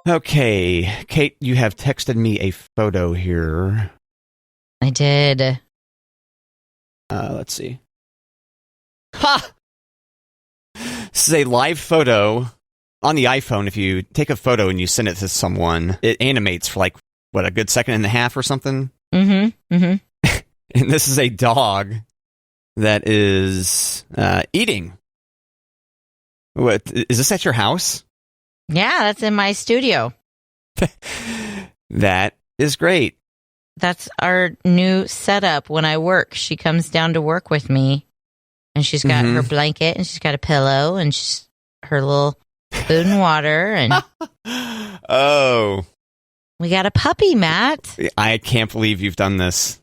Okay, Kate, you have texted me a photo here. I did. Let's see. Ha! This is a live photo on the iPhone. If you take a photo and you send it to someone, it animates for like, what, a good second and a half or something? Mm-hmm. Mm-hmm. And this is a dog that is eating. What, is this at your house? Yeah, that's in my studio. That is great. That's our new setup when I work. She comes down to work with me, and she's got her blanket, and she's got a pillow, and her little food and water, and oh, we got a puppy, Matt. I can't believe you've done this.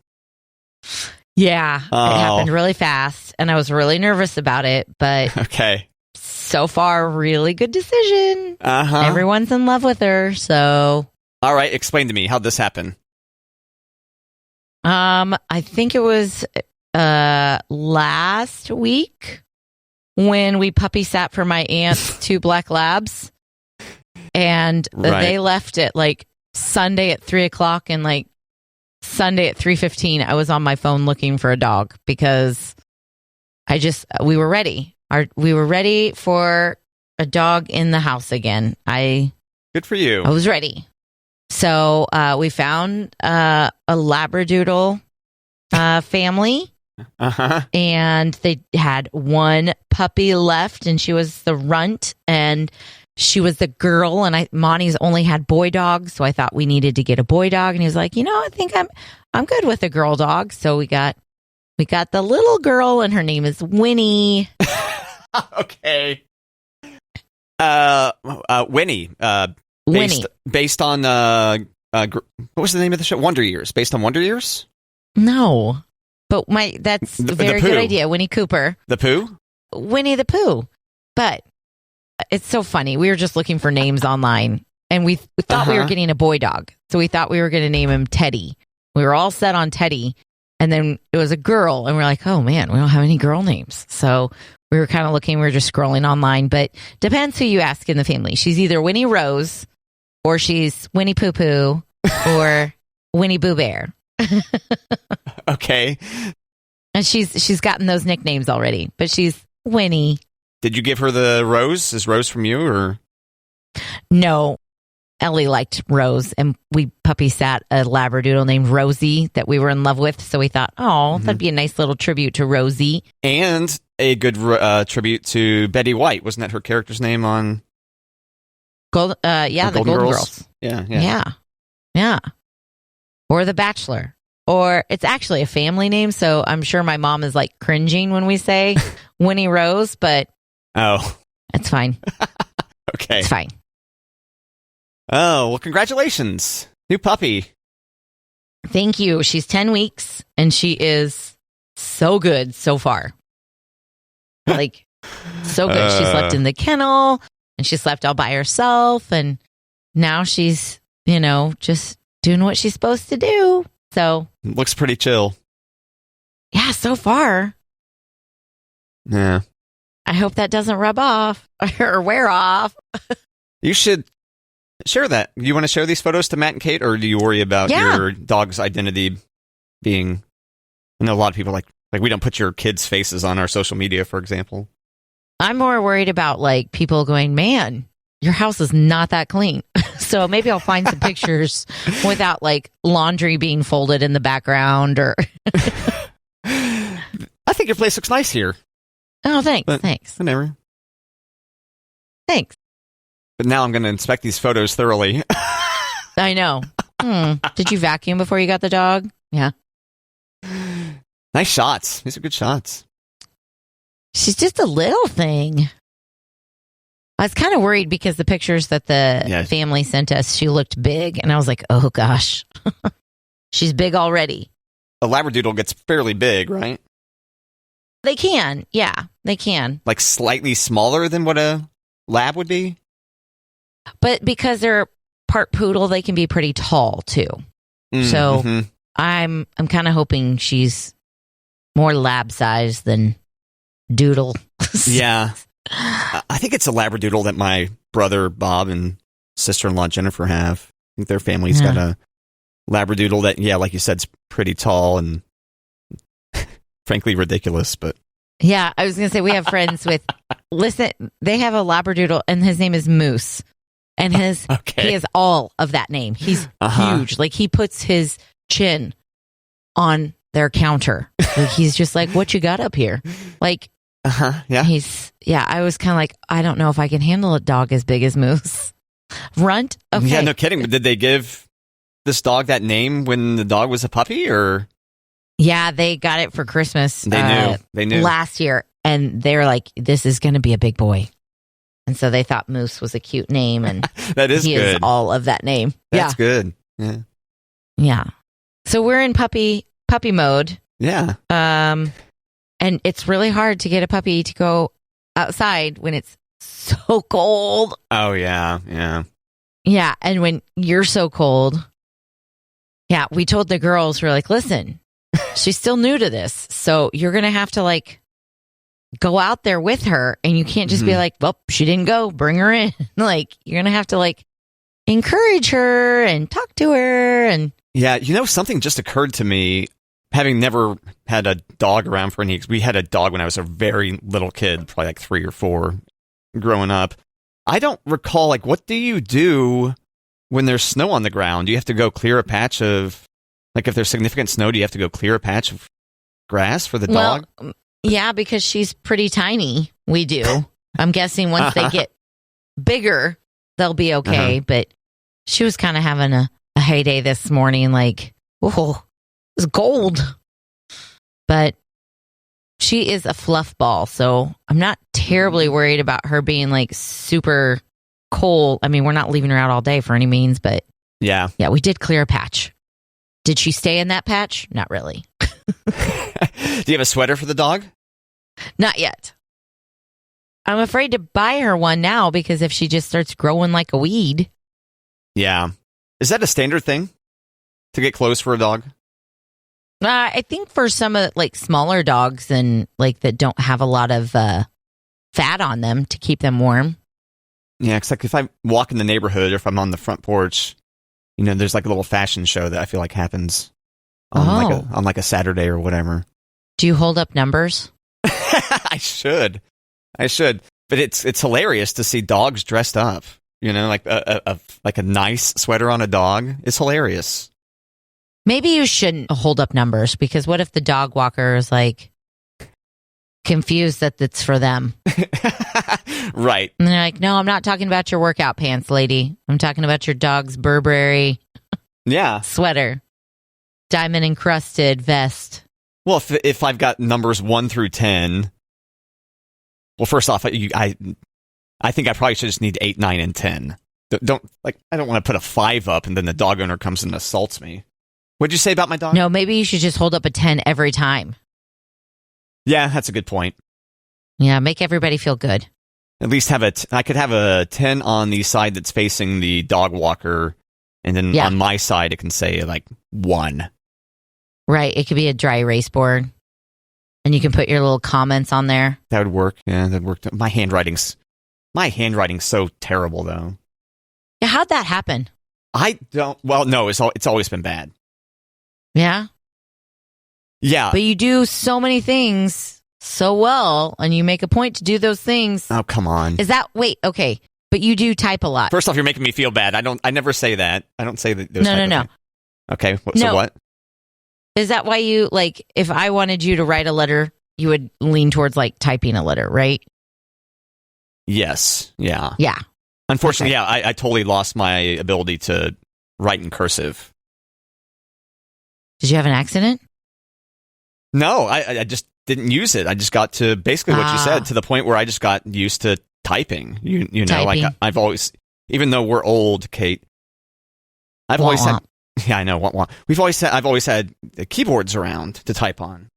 Yeah, It happened really fast, and I was really nervous about it, but okay. So far, really good decision. Uh-huh. Everyone's in love with her, so. All right, explain to me, how'd this happen? I think it was last week when we puppy sat for my aunt's 2 black labs, and they left it like Sunday at 3:00, and like Sunday at 3:15, I was on my phone looking for a dog because we were ready. We were ready for a dog in the house again. Good for you. I was ready. So we found a Labradoodle family, and they had 1 puppy left, and she was the runt, and she was the girl, and Monty's only had boy dogs, so I thought we needed to get a boy dog, and he was like, I think I'm good with a girl dog. So we got the little girl, and her name is Winnie. Okay. Winnie. Based on what was the name of the show? Wonder Years. Based on Wonder Years? No, but that's a very good idea. Winnie Cooper. The Pooh? Winnie the Pooh. But it's so funny. We were just looking for names online, and we thought we were getting a boy dog, so we thought we were going to name him Teddy. We were all set on Teddy, and then it was a girl, and we're like, oh man, we don't have any girl names. So we were kind of looking, we were just scrolling online, but depends who you ask in the family. She's either Winnie Rose, or she's Winnie Pooh Pooh, or Winnie Boo Bear. Okay. And she's gotten those nicknames already, but she's Winnie. Did you give her the Rose? Is Rose from you, or? No. Ellie liked Rose, and we puppy sat a Labradoodle named Rosie that we were in love with, so we thought, that'd be a nice little tribute to Rosie. And a good tribute to Betty White. Wasn't that her character's name on? The Golden Girls. Yeah. Or The Bachelor. Or it's actually a family name, so I'm sure my mom is like cringing when we say Winnie Rose, but it's fine. Okay. It's fine. Oh, well, congratulations. New puppy. Thank you. She's 10 weeks, and she is so good so far. Like, so good. She slept in the kennel, and she slept all by herself, and now she's, just doing what she's supposed to do. So. Looks pretty chill. Yeah, so far. Yeah. I hope that doesn't rub off or wear off. You should share that. You want to share these photos to Matt and Kate, or do you worry about your dog's identity being? I know a lot of people like we don't put your kids' faces on our social media, for example. I'm more worried about like people going, man, your house is not that clean. So maybe I'll find some pictures without like laundry being folded in the background or. I think your place looks nice here. Oh, thanks. Whatever. Thanks. But now I'm going to inspect these photos thoroughly. I know. Did you vacuum before you got the dog? Yeah. Nice shots. These are good shots. She's just a little thing. I was kind of worried because the pictures that the family sent us, she looked big. And I was like, oh, gosh. She's big already. A Labradoodle gets fairly big, right? They can. Yeah, they can. Like slightly smaller than what a lab would be? But because they're part poodle, they can be pretty tall, too. So I'm kind of hoping she's more lab size than Doodle. Yeah. I think it's a Labradoodle that my brother Bob and sister-in-law Jennifer have. I think their family's got a Labradoodle that, like you said, is pretty tall and frankly ridiculous. But yeah, I was going to say we have friends with. Listen, they have a Labradoodle, and his name is Moose, and he has all of that name. He's huge. Like he puts his chin on their counter. Like, he's just like, what you got up here? Like, yeah. I was kind of like, I don't know if I can handle a dog as big as Moose. Runt? Okay. Yeah, no kidding. Did they give this dog that name when the dog was a puppy, or? Yeah, they got it for Christmas. They knew last year, and they're like, this is going to be a big boy. And so they thought Moose was a cute name, and that is he good. is all of that name. That's good. Yeah. Yeah. So we're in puppy mode. Yeah. And it's really hard to get a puppy to go outside when it's so cold. Oh, yeah. Yeah. Yeah. And when you're so cold. Yeah. We told the girls, we're like, listen, she's still new to this. So you're going to have to like go out there with her, and you can't just be like, well, she didn't go, bring her in. Like, you're going to have to like encourage her and talk to her. And yeah, something just occurred to me, having never had a dog around for any. We had a dog when I was a very little kid, probably like 3 or 4, growing up. I don't recall, like, what do you do when there's snow on the ground? Do you have to go clear a patch of, like, if there's significant snow, do you have to go clear a patch of grass for the dog? Yeah, because she's pretty tiny. We do. I'm guessing once they get bigger, they'll be okay. But she was kind of having a heyday this morning. Like, oh, it was gold. But she is a fluff ball, so I'm not terribly worried about her being like super cold. I mean, we're not leaving her out all day for any means, but yeah, we did clear a patch. Did she stay in that patch? Not really. Do you have a sweater for the dog? Not yet. I'm afraid to buy her one now because if she just starts growing like a weed. Yeah. Is that a standard thing to get clothes for a dog? I think for some of like smaller dogs and like that don't have a lot of fat on them to keep them warm. Yeah, it's like if I walk in the neighborhood or if I'm on the front porch, there's like a little fashion show that I feel like happens on like a Saturday or whatever. Do you hold up numbers? I should, but it's hilarious to see dogs dressed up. Like a nice sweater on a dog is hilarious. Maybe you shouldn't hold up numbers because what if the dog walker is like confused that it's for them? Right. And they're like, no, I'm not talking about your workout pants, lady. I'm talking about your dog's Burberry sweater, diamond encrusted vest. Well, if I've got numbers 1 through 10, well, first off, I think I probably should just need 8, 9, and 10. I don't want to put a 5 up and then the dog owner comes and assaults me. What'd you say about my dog? No, maybe you should just hold up a 10 every time. Yeah, that's a good point. Yeah, make everybody feel good. At least I could have a 10 on the side that's facing the dog walker, and then on my side it can say like 1. Right, it could be a dry erase board, and you can put your little comments on there. That would work. Yeah, that worked. My handwriting's so terrible, though. Yeah, how'd that happen? I don't. Well, no, it's always been bad. Yeah? Yeah. But you do so many things so well, and you make a point to do those things. Oh, come on. Wait, okay. But you do type a lot. First off, you're making me feel bad. I never say that. I don't say that. No. Okay, so what? Is that why you, like, if I wanted you to write a letter, you would lean towards, like, typing a letter, right? Yes. Yeah. Yeah. Unfortunately, I totally lost my ability to write in cursive. Did you have an accident? No, I just didn't use it. I just got to basically what you said, to the point where I just got used to typing. You know, typing. like I've always, even though we're old, Kate, I've always had. Yeah, I know. I've always had keyboards around to type on.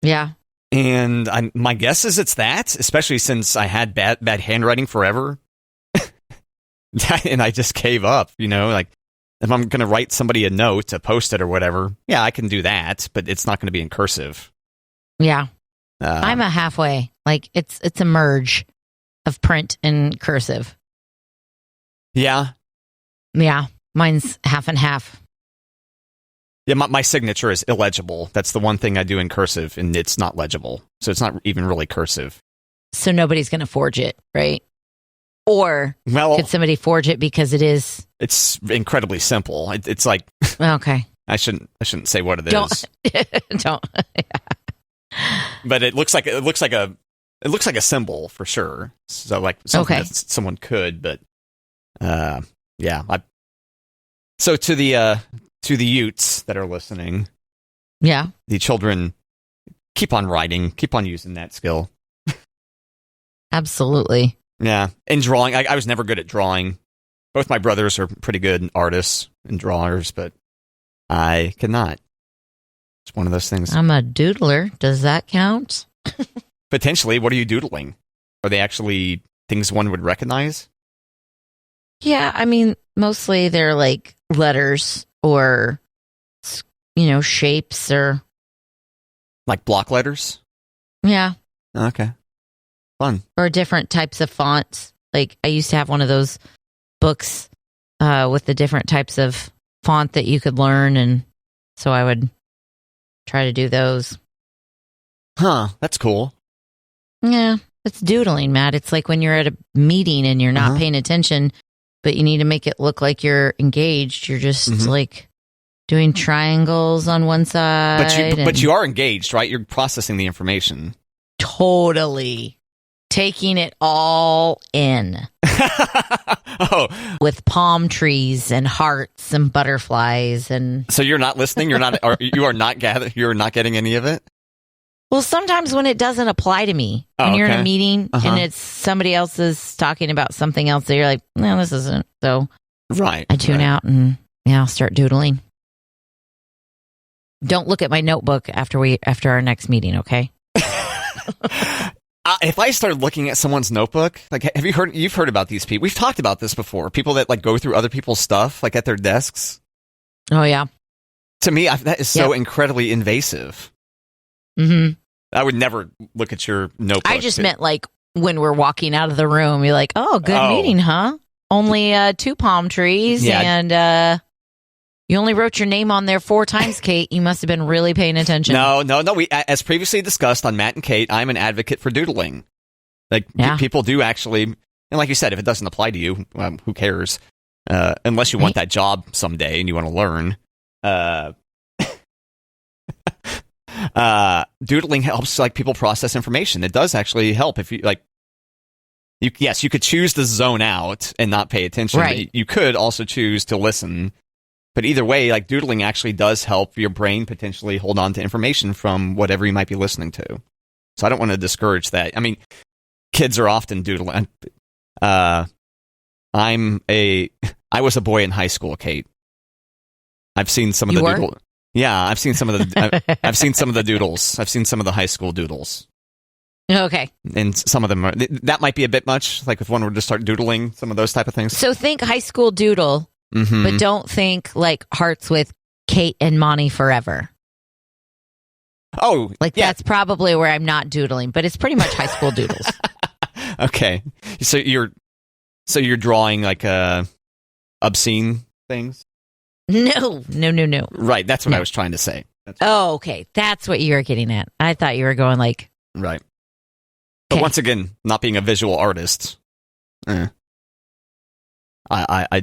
Yeah. And my guess is it's that, especially since I had bad handwriting forever. And I just gave up, like if I'm going to write somebody a note to post it or whatever, yeah, I can do that, but it's not going to be in cursive. Yeah. I'm a halfway. Like it's a merge of print and cursive. Yeah. Yeah, mine's half and half. Yeah, my signature is illegible. That's the one thing I do in cursive, and it's not legible. So it's not even really cursive. So nobody's going to forge it, right? Or could somebody forge it because it is? It's incredibly simple. It's like okay. I shouldn't say what it is. Don't. But it looks like a symbol for sure. So like something that someone could, but yeah. So to the Utes that are listening, yeah, the children, keep on writing, keep on using that skill. Absolutely. Yeah, and drawing. I was never good at drawing. Both my brothers are pretty good artists and drawers, but I could not. It's one of those things. I'm a doodler. Does that count? Potentially. What are you doodling? Are they actually things one would recognize? Yeah, I mean, mostly they're like letters or, shapes or... Like block letters? Yeah. Okay. Fun. Or different types of fonts. Like, I used to have one of those books with the different types of font that you could learn, and so I would try to do those. Huh, that's cool. Yeah, it's doodling, Matt. It's like when you're at a meeting and you're not paying attention, but you need to make it look like you're engaged. You're just like doing triangles on one side. But you are engaged, right? You're processing the information. Totally. Taking it all in. With palm trees and hearts and butterflies and... So you're not listening? You're not getting any of it? Well, sometimes when it doesn't apply to me, when you're in a meeting and it's somebody else is talking about something else that you're like, no, this isn't. So right, I tune out and I'll start doodling. Don't look at my notebook after our next meeting, okay? If I start looking at someone's notebook, like, you've heard about these people. We've talked about this before. People that like go through other people's stuff, like at their desks. Oh, yeah. To me, that is so incredibly invasive. Mm-hmm. I would never look at your notebook. I just meant like when we're walking out of the room, you're like, oh, good meeting, huh? Only 2 palm trees and you only wrote your name on there 4 times, Kate. You must have been really paying attention. No. We, as previously discussed on Matt and Kate, I'm an advocate for doodling. Like, people do actually, and like you said, if it doesn't apply to you, who cares? Unless you want that job someday and you want to learn. Doodling helps like people process information. It does actually help if you like. You could choose to zone out and not pay attention. Right. But you could also choose to listen. But either way, like doodling actually does help your brain potentially hold on to information from whatever you might be listening to. So I don't want to discourage that. I mean, kids are often doodling. I was a boy in high school, Kate. I've seen some of the doodles. Yeah, I've seen some of the I've seen some of the doodles. I've seen some of the high school doodles. Okay. And some of them that might be a bit much, like if one were to start doodling some of those type of things. So think high school doodle, but don't think like hearts with Kate and Monty forever. Oh, like that's probably where I'm not doodling, but it's pretty much high school doodles. Okay. So you're drawing like obscene things? No. Right, that's what I was trying to say. Okay. That's what you were getting at. I thought you were going like... Right. But once again, not being a visual artist, I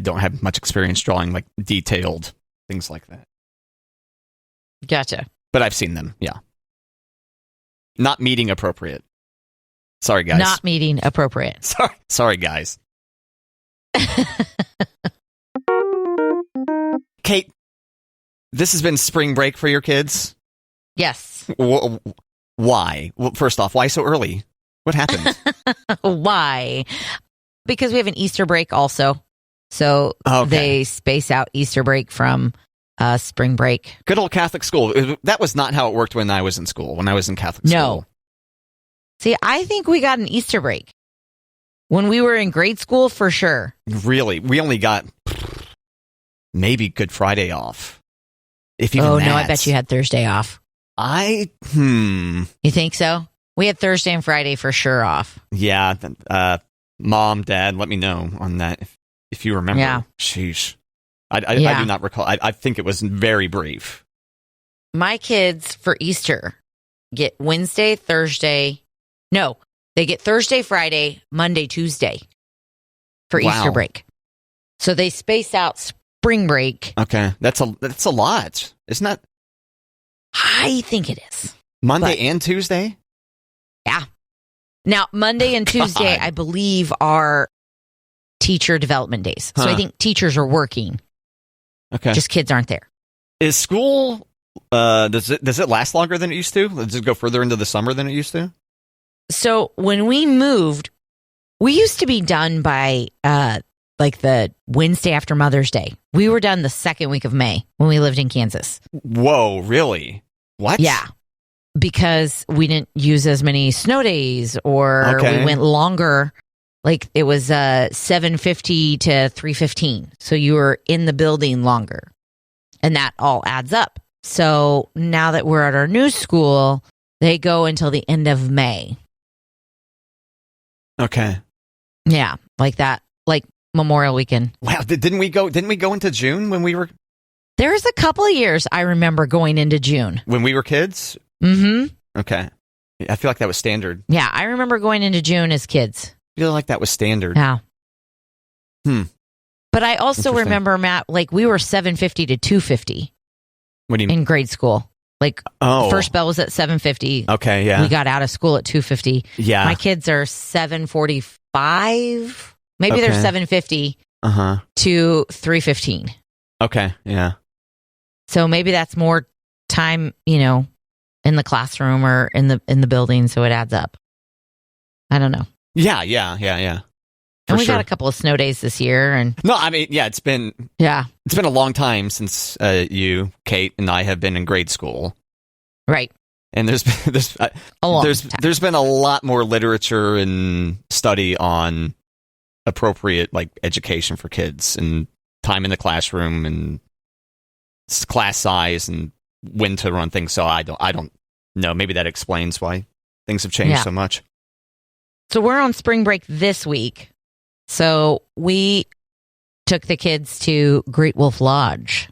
don't have much experience drawing like detailed things like that. Gotcha. But I've seen them, yeah. Not meeting appropriate. Sorry, guys. Not meeting appropriate. Sorry, guys. Kate, this has been spring break for your kids? Yes. Why? Well, first off, why so early? What happened? Why? Because we have an Easter break also. So they space out Easter break from spring break. Good old Catholic school. That was not how it worked when I was in school, when I was in Catholic school. No. See, I think we got an Easter break. When we were in grade school, for sure. Really? We only got maybe Good Friday off. If even that. No, I bet you had Thursday off. You think so? We had Thursday and Friday for sure off. Yeah. Mom, Dad, let me know on that. if you remember. Yeah. Sheesh. I do not recall. I think it was very brief. My kids for Easter get Wednesday, Thursday. No, they get Thursday, Friday, Monday, Tuesday for Easter break. So they space out spring break. Okay. That's a lot. Isn't that? I think it is. Monday and Tuesday? Yeah. Now, Monday and Tuesday, I believe, are teacher development days. So I think teachers are working. Okay. Just kids aren't there. Is school, does it last longer than it used to? Does it go further into the summer than it used to? So when we moved, we used to be done by like the Wednesday after Mother's Day. We were done the second week of May when we lived in Kansas. Whoa, really? What? Yeah. Because we didn't use as many snow days, or we went longer. Like it was 7:50 to 3:15. So you were in the building longer. And that all adds up. So now that we're at our new school, they go until the end of May. Okay. Yeah, like that, like Memorial Weekend. Wow, didn't we go into June when we were There's a couple of years I remember going into June. when we were kids? Mm-hmm. Okay. I feel like that was standard. Yeah, I remember going into June as kids. I feel like that was standard. Yeah. But I also Interesting. remember, Matt, like we were 7:50 to 2:50 What do you mean? in grade school. Like first bell was at 7:50. Okay, yeah. We got out of school at 2:50. Yeah. My kids are 7:45. Maybe they're Okay. 7:50 to 3:15. Okay, yeah. So maybe that's more time, in the classroom or in the building, so it adds up. I don't know. Yeah. And we sure. got a couple of snow days this year, and No, I mean, yeah, it's been a long time since you, Kate, and I have been in grade school. right. And there's A long time. there's been a lot more literature and study on appropriate like education for kids and time in the classroom and class size and when to run things. So I don't know. Maybe that explains why things have changed so much. So we're on spring break this week. So we took the kids to Great Wolf Lodge.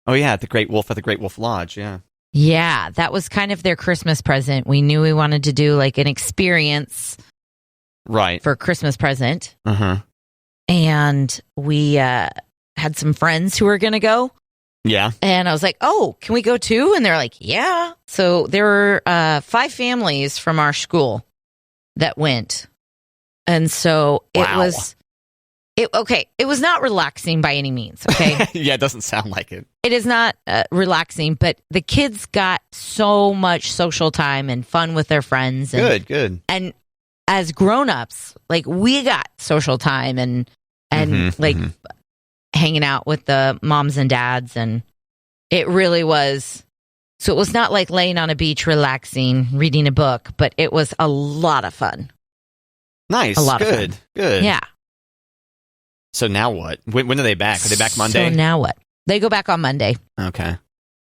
Oh yeah, at the Great Wolf Lodge. Yeah. Yeah, that was kind of their Christmas present. We knew we wanted to do like an experience Right. for Christmas present. Uh-huh. And we had some friends who were going to go. Yeah. And I was like, oh, can we go too? And they're like, yeah. So there were 5 families from our school that went. And so it was not relaxing by any means. Okay. Yeah, it doesn't sound like it. It is not relaxing, but the kids got so much social time and fun with their friends. And, Good. And as grown-ups, like we got social time and hanging out with the moms and dads. And it really was. So it was not like laying on a beach, relaxing, reading a book, but it was a lot of fun. Nice. A lot of Good. fun. Good. Yeah. So now what? When are they back? Are they back Monday? So now what? They go back on Monday. Okay.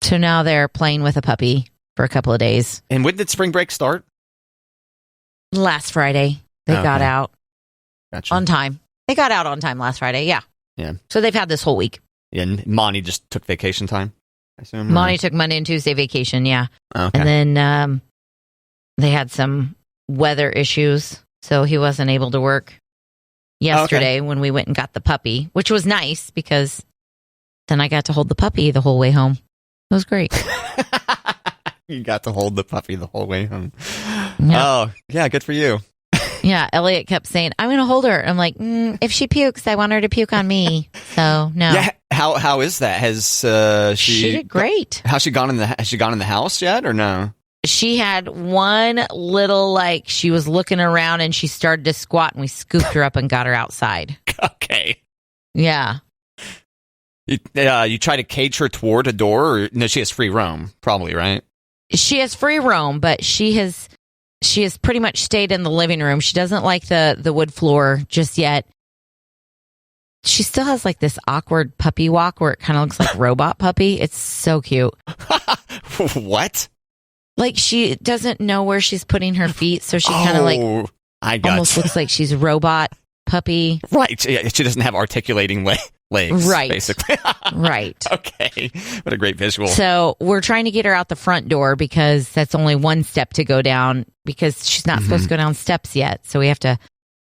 So now they're playing with a puppy for a couple of days. And when did spring break start? Last Friday, they got out Gotcha. on time. They got out on time last Friday. Yeah. Yeah. So they've had this whole week. And Monty just took vacation time, I assume? Monty took Monday and Tuesday vacation. Yeah. Okay. And then they had some weather issues, so he wasn't able to work yesterday when we went and got the puppy, which was nice because then I got to hold the puppy the whole way home. It was great. You got to hold the puppy the whole way home. Yeah. Oh, yeah, good for you. Yeah, Elliot kept saying, I'm going to hold her. I'm like, if she pukes, I want her to puke on me. So, no. Yeah, how is that? Has she did great. Has she gone in the house yet or no? She had one little, she was looking around and she started to squat and we scooped her up and got her outside. Okay. Yeah. You try to cage her toward a door? Or, no, she has free roam, probably, right? She has free roam, but she has pretty much stayed in the living room. She doesn't like the wood floor just yet. She still has this awkward puppy walk where it kind of looks like robot puppy. It's so cute. What? She doesn't know where she's putting her feet, so she kind of I got almost looks like she's a robot. puppy. Right. She doesn't have articulating legs. Right. Basically. Right. Okay. What a great visual. So we're trying to get her out the front door because that's only one step to go down because she's not supposed to go down steps yet. So we have to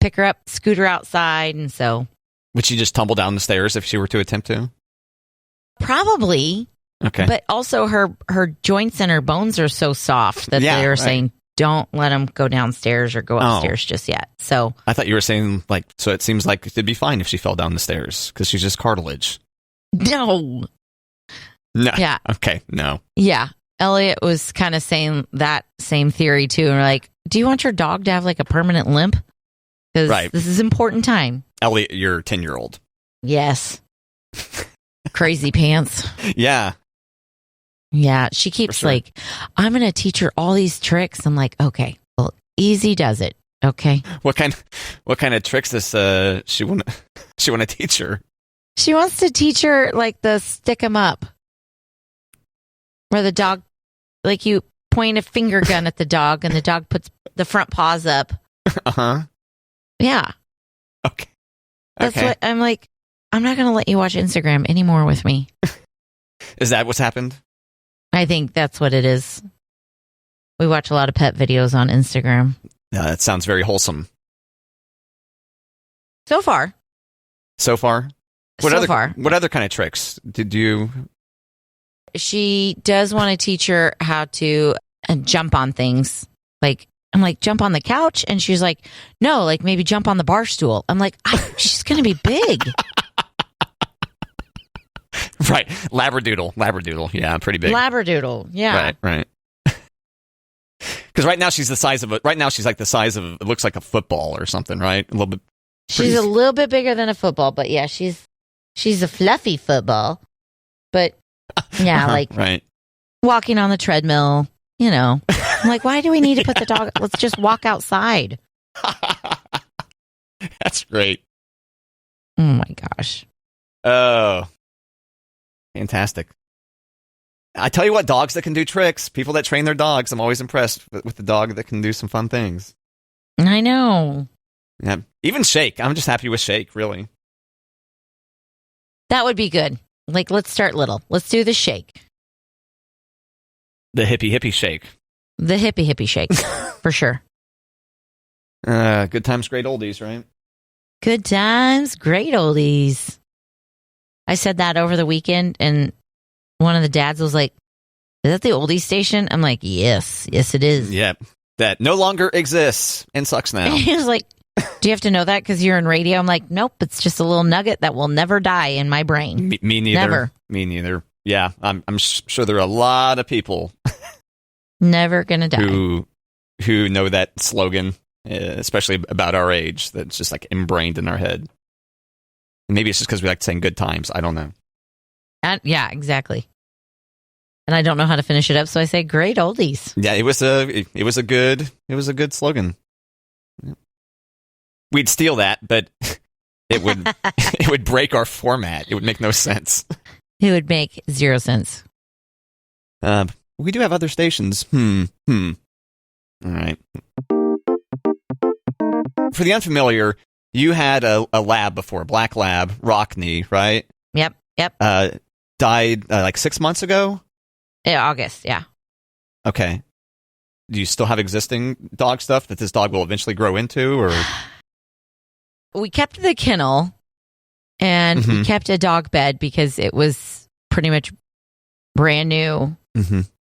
pick her up, scoot her outside. And so. Would she just tumble down the stairs if she were to attempt to? Probably. Okay. But also her joints and her bones are so soft that they were saying, don't let them go downstairs or go upstairs just yet. So I thought you were saying so it seems like it'd be fine if she fell down the stairs because she's just cartilage. No. Yeah. Okay. No. Yeah. Elliot was kind of saying that same theory too. And we're like, do you want your dog to have like a permanent limp? Because this is important time. Elliot, your 10-year-old. Yes. Crazy pants. Yeah. Yeah. She keeps like, I'm going to teach her all these tricks. I'm like, okay, well, easy does it. Okay. What kind of tricks does she want to teach her? She wants to teach her like the stick 'em up. Where the dog, like you point a finger gun at the dog and the dog puts the front paws up. Uh-huh. Yeah. Okay. That's what I'm like. I'm not going to let you watch Instagram anymore with me. Is that what's happened? I think that's what it is. We watch a lot of pet videos on Instagram. Yeah, that sounds very wholesome. So far. What other kind of tricks did you? She does want to teach her how to jump on things. Like, I'm like, jump on the couch? And she's like, no, like maybe jump on the bar stool. I'm like, she's going to be big. Right. Labradoodle. Yeah, pretty big. Labradoodle. Yeah. Right. Because right now she's like the size of, it looks like a football or something, right? A little bit. She's a little bit bigger than a football, but yeah, she's a fluffy football. But yeah, like walking on the treadmill, I'm like, why do we need to put the dog? Let's just walk outside. That's great. Oh my gosh. Oh, fantastic. I tell you what, dogs that can do tricks, people that train their dogs, I'm always impressed with the dog that can do some fun things. I know. Yeah. Even Shake. I'm just happy with Shake, really. That would be good. Like, let's start little. Let's do the shake. The hippie shake. The hippie shake, for sure. Good times, great oldies, right? Good times, great oldies. I said that over the weekend, and one of the dads was like, is that the oldies station? I'm like, yes, it is. Yeah, that no longer exists and sucks now. He was like, do you have to know that because you're in radio? I'm like, nope, it's just a little nugget that will never die in my brain. Me neither. Never. Me neither. Yeah, I'm sure there are a lot of people never gonna die who know that slogan, especially about our age. That's just like ingrained in our head. Maybe it's just because we like saying good times. I don't know. Yeah, exactly. And I don't know how to finish it up, so I say great oldies. Yeah, it was a good slogan. We'd steal that, but it would break our format. It would make no sense. It would make 0 sense. We do have other stations. All right. For the unfamiliar, you had a lab before, a black lab, Rockney, right? Yep. Died like 6 months ago? Yeah, August, yeah. Okay. Do you still have existing dog stuff that this dog will eventually grow into, or? We kept the kennel, and we kept a dog bed because it was pretty much brand new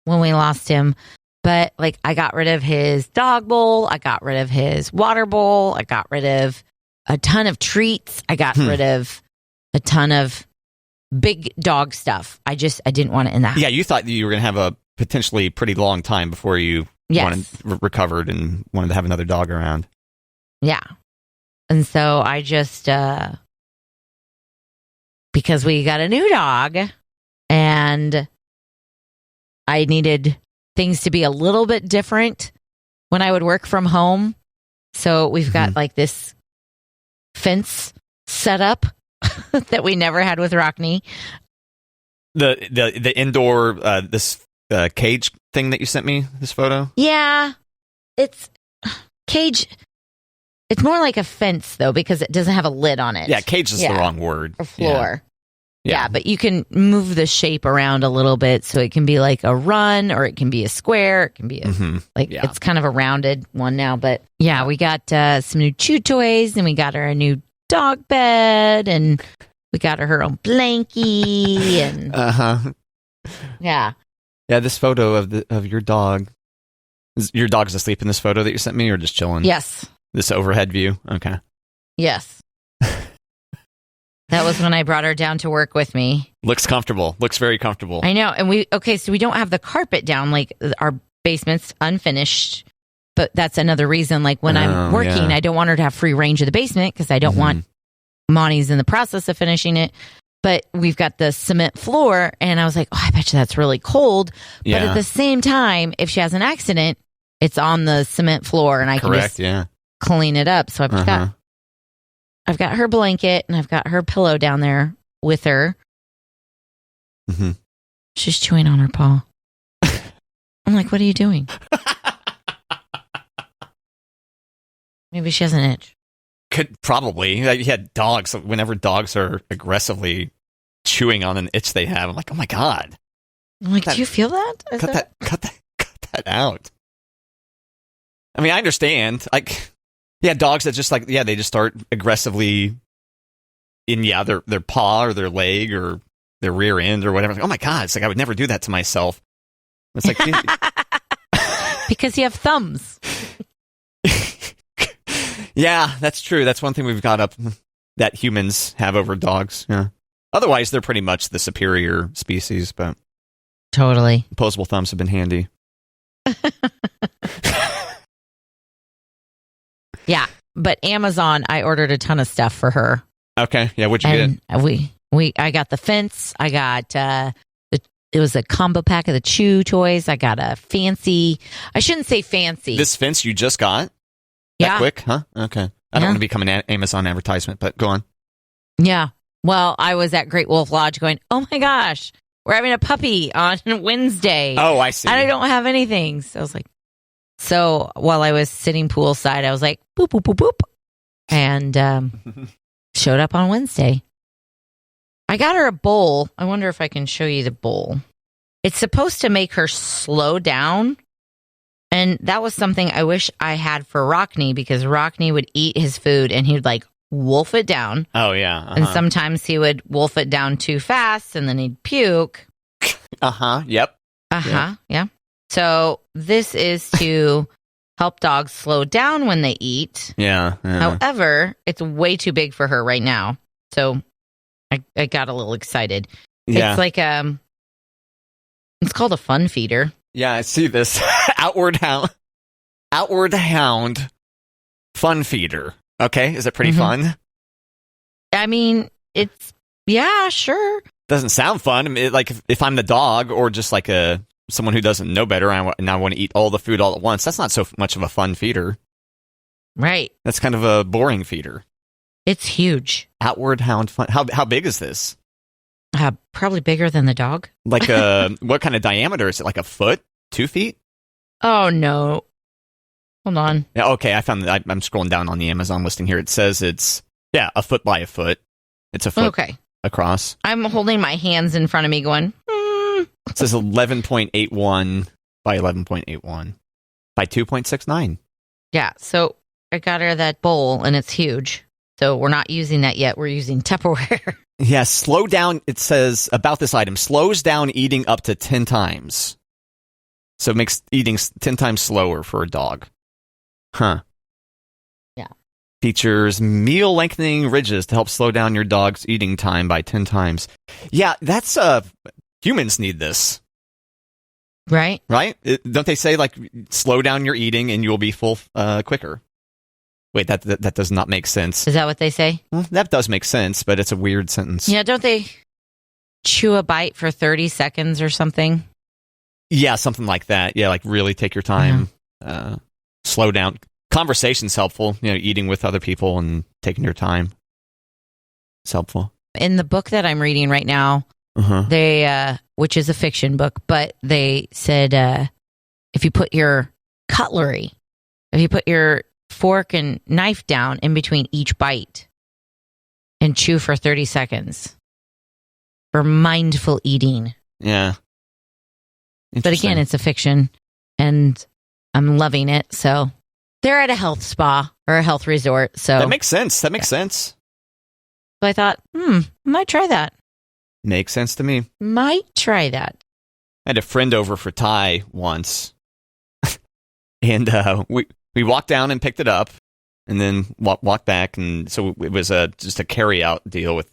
when we lost him. But like, I got rid of his dog bowl. I got rid of his water bowl. I got rid of a ton of treats. I got rid of a ton of big dog stuff. I didn't want it in the house. Yeah, you thought you were going to have a potentially pretty long time before you recovered and wanted to have another dog around. Yeah. And so I just, because we got a new dog and I needed things to be a little bit different when I would work from home. So we've got like this fence set up that we never had with Rockney. The indoor, this cage thing that you sent me, this photo? Yeah. It's It's more like a fence, though, because it doesn't have a lid on it. Yeah, cage is the wrong word. Or floor. Yeah. Yeah, but you can move the shape around a little bit, so it can be like a run, or it can be a square. It can be it's kind of a rounded one now. But yeah, we got some new chew toys, and we got her a new dog bed, and we got her own blankie, and yeah. This photo of your dog. Your dog's asleep in this photo that you sent me, or just chilling? Yes. This overhead view. Okay. Yes. That was when I brought her down to work with me. Looks comfortable. Looks very comfortable. I know. And so we don't have the carpet down. Like, our basement's unfinished. But that's another reason. Like, when I'm working, I don't want her to have free range of the basement because I don't want Monty's in the process of finishing it. But we've got the cement floor. And I was like, I bet you that's really cold. Yeah. But at the same time, if she has an accident, it's on the cement floor and I can just clean it up. So I've got her blanket and I've got her pillow down there with her. Mm-hmm. She's chewing on her paw. I'm like, what are you doing? Maybe she has an itch. Could probably. You had dogs. Whenever dogs are aggressively chewing on an itch they have, I'm like, oh my God. I'm like, do you feel that? Cut that out. I mean, I understand. Like, dogs that just they just start aggressively in their paw or their leg or their rear end or whatever. Like, oh my God, it's like I would never do that to myself. It's like because you have thumbs. Yeah, that's true. That's one thing we've got up that humans have over dogs. Yeah. Otherwise, they're pretty much the superior species, but totally. Opposable thumbs have been handy. Yeah, but Amazon, I ordered a ton of stuff for her. Okay, yeah, what'd you get? I got the fence. I got it was a combo pack of the chew toys. I got a fancy. I shouldn't say fancy. This fence you just got? That quick, huh? Okay. I don't want to become an Amazon advertisement, but go on. Yeah. Well, I was at Great Wolf Lodge going, oh my gosh, we're having a puppy on Wednesday. Oh, I see. And I don't have anything. So I was like, while I was sitting poolside, I was like, boop, boop, boop, boop. And showed up on Wednesday. I got her a bowl. I wonder if I can show you the bowl. It's supposed to make her slow down. And that was something I wish I had for Rockney, because Rockney would eat his food and he would like wolf it down. Oh, yeah. And sometimes he would wolf it down too fast and then he'd puke. Yep. Yeah. So this is to help dogs slow down when they eat. Yeah. However, it's way too big for her right now. So I got a little excited. Yeah. It's like it's called a fun feeder. Yeah, I see this. Outward hound fun feeder. Okay, is it pretty fun? I mean, yeah, sure. Doesn't sound fun. I mean, like if I'm the dog or just like someone who doesn't know better and I want to eat all the food all at once, that's not so much of a fun feeder. Right. That's kind of a boring feeder. It's huge. Outward hound fun. How big is this? Probably bigger than the dog. Like what kind of diameter is it? Like a foot? 2 feet? Oh no! Hold on. Yeah, okay, I found that. I'm scrolling down on the Amazon listing here. It says it's a foot by a foot. It's a foot across. I'm holding my hands in front of me, going. It says 11.81 by 11.81 by 2.69. Yeah, so I got her that bowl, and it's huge. So we're not using that yet. We're using Tupperware. Yeah, slow down. It says about this item, slows down eating up to 10 times. So it makes eating 10 times slower for a dog. Huh. Yeah. Features meal lengthening ridges to help slow down your dog's eating time by 10 times. Yeah, that's humans need this. Right? Right? Don't they say like slow down your eating and you'll be full quicker? Wait, that does not make sense. Is that what they say? Well, that does make sense, but it's a weird sentence. Yeah, don't they chew a bite for 30 seconds or something? Yeah, something like that. Yeah, like really take your time, slow down. Conversation's helpful. Eating with other people and taking your time. It's helpful. In the book that I'm reading right now, they, which is a fiction book, but they said if you put your fork and knife down in between each bite and chew for 30 seconds for mindful eating. Yeah. But again, it's a fiction and I'm loving it. So they're at a health spa or a health resort. So that makes sense. That makes sense. So I thought, might try that. Makes sense to me. Might try that. I had a friend over for Thai once, and we walked down and picked it up, and then walked back, and so it was just a carry-out deal with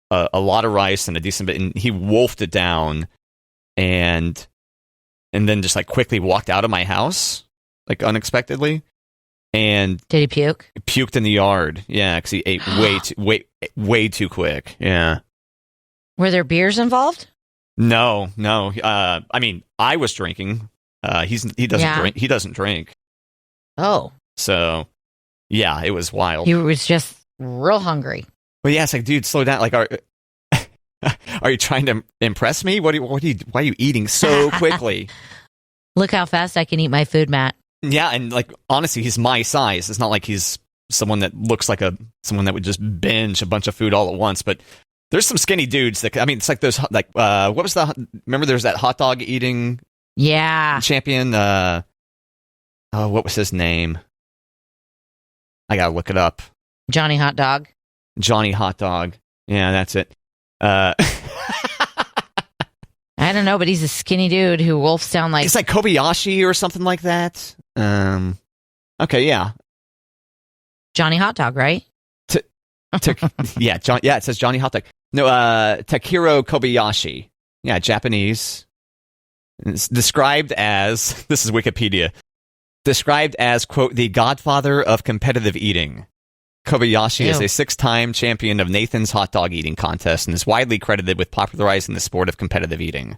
a lot of rice and a decent bit, and he wolfed it down, and then just like quickly walked out of my house, like unexpectedly, and did he puke? Puked in the yard, yeah, because he ate way too quick, yeah. Were there beers involved? No. I mean, I was drinking. He doesn't drink. He doesn't drink. Oh. So, yeah, it was wild. He was just real hungry. Well, yeah, it's like, dude, slow down. Like, are you trying to impress me? Why are you eating so quickly? Look how fast I can eat my food, Matt. Yeah, and like honestly, he's my size. It's not like he's someone that looks like someone that would just binge a bunch of food all at once, but there's some skinny dudes that, I mean, it's like those, like, what was remember there's that hot dog eating champion? What was his name? I gotta look it up. Johnny Hot Dog. Johnny Hot Dog. Yeah, that's it. I don't know, but he's a skinny dude who wolfs down like... It's like Kobayashi or something like that. Okay, yeah. Johnny Hot Dog, right? It says Johnny Hot Dog. No, Takiro Kobayashi. Yeah, Japanese. It's described as, this is Wikipedia, described as, quote, the godfather of competitive eating. Kobayashi is a 6-time champion of Nathan's hot dog eating contest and is widely credited with popularizing the sport of competitive eating.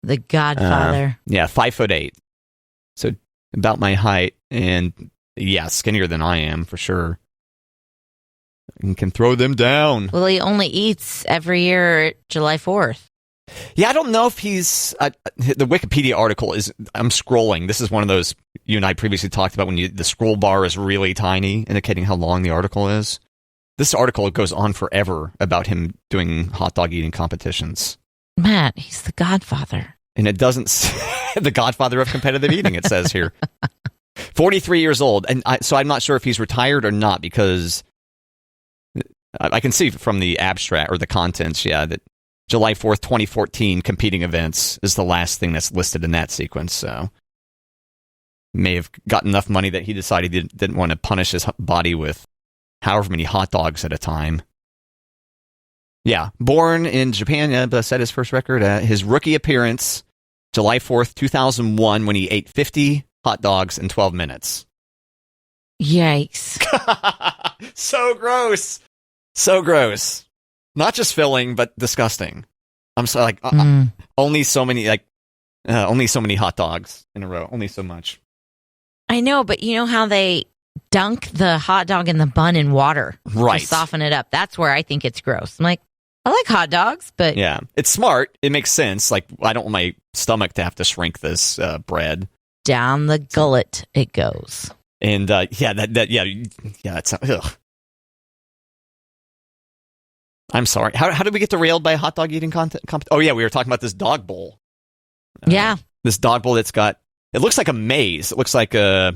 The godfather. 5'8". So about my height, and yeah, skinnier than I am for sure. And can throw them down. Well, he only eats every year July 4th. Yeah, I don't know if he's... the Wikipedia article is... I'm scrolling. This is one of those you and I previously talked about when the scroll bar is really tiny, indicating how long the article is. This article goes on forever about him doing hot dog eating competitions. Matt, he's the godfather. And it doesn't... the godfather of competitive eating, it says here. 43 years old. And so I'm not sure if he's retired or not, because... I can see from the abstract or the contents, that July 4th, 2014 competing events is the last thing that's listed in that sequence. So may have got enough money that he decided he didn't want to punish his body with however many hot dogs at a time. Yeah, born in Japan, set his first record at his rookie appearance, July 4th, 2001, when he ate 50 hot dogs in 12 minutes. Yikes. So gross. So gross. Not just filling, but disgusting. I'm so like only so many hot dogs in a row. Only so much. I know, but you know how they dunk the hot dog in the bun in water, right, to soften it up? That's where I think it's gross. I'm like, I like hot dogs, but yeah, it's smart. It makes sense. Like, I don't want my stomach to have to shrink this bread. Down the gullet it goes. And that's ugh. I'm sorry. How did we get derailed by a hot dog eating Oh, yeah, we were talking about this dog bowl. This dog bowl that's got... It looks like a maze. It looks like a...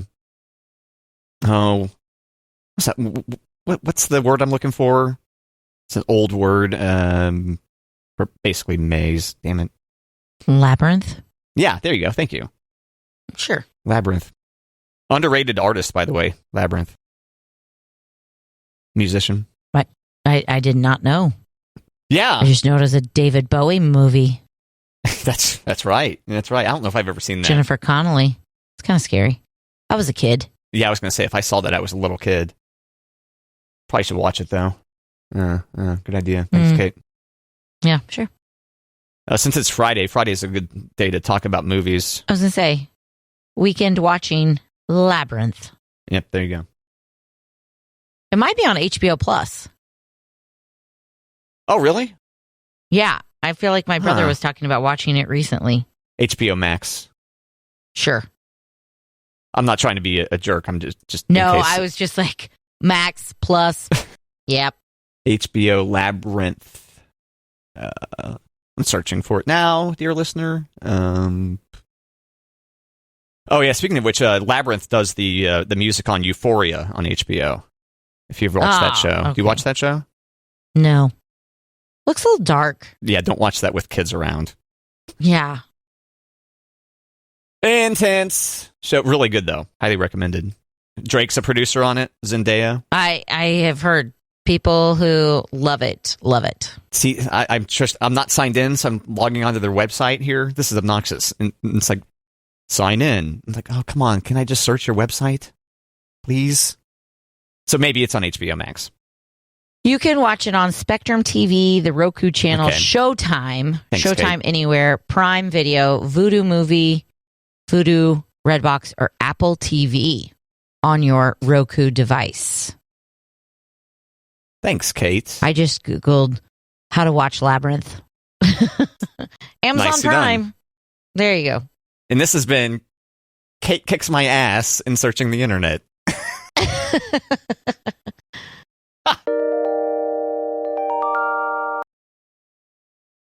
Oh... What's that? What's the word I'm looking for? It's an old word for basically maze. Damn it. Labyrinth? Yeah, there you go. Thank you. Sure. Labyrinth. Underrated artist, by the way. Labyrinth. Musician. I did not know. Yeah. I just know it was a David Bowie movie. That's right. That's right. I don't know if I've ever seen that. Jennifer Connelly. It's kind of scary. I was a kid. Yeah, I was going to say, if I saw that, I was a little kid. Probably should watch it, though. Good idea. Thanks, Kate. Yeah, sure. Since it's Friday is a good day to talk about movies. I was going to say, weekend watching Labyrinth. Yep, there you go. It might be on HBO Plus. Oh, really? Yeah. I feel like my brother was talking about watching it recently. HBO Max. Sure. I'm not trying to be a jerk. I'm just No, in case. I was just like Max Plus. Yep. HBO Labyrinth. I'm searching for it now, dear listener. Oh yeah, speaking of which, Labyrinth does the music on Euphoria on HBO. If you've watched that show, okay. do you watch that show? No. Looks a little dark. Yeah, don't watch that with kids around. Yeah. Intense show, really good though. Highly recommended. Drake's a producer on it. Zendaya. I have heard people who love it. Love it. See, I'm not signed in, so I'm logging onto their website here. This is obnoxious, and it's like sign in. I'm like, oh come on, can I just search your website, please? So maybe it's on HBO Max. You can watch it on Spectrum TV, the Roku channel, Okay. Showtime, Thanks, Showtime Kate. Anywhere, Prime Video, Vudu Movie, Vudu, Redbox, or Apple TV on your Roku device. Thanks, Kate. I just Googled how to watch Labyrinth. Amazon Nicely Prime. done. There you go. And this has been Kate kicks my ass in searching the internet.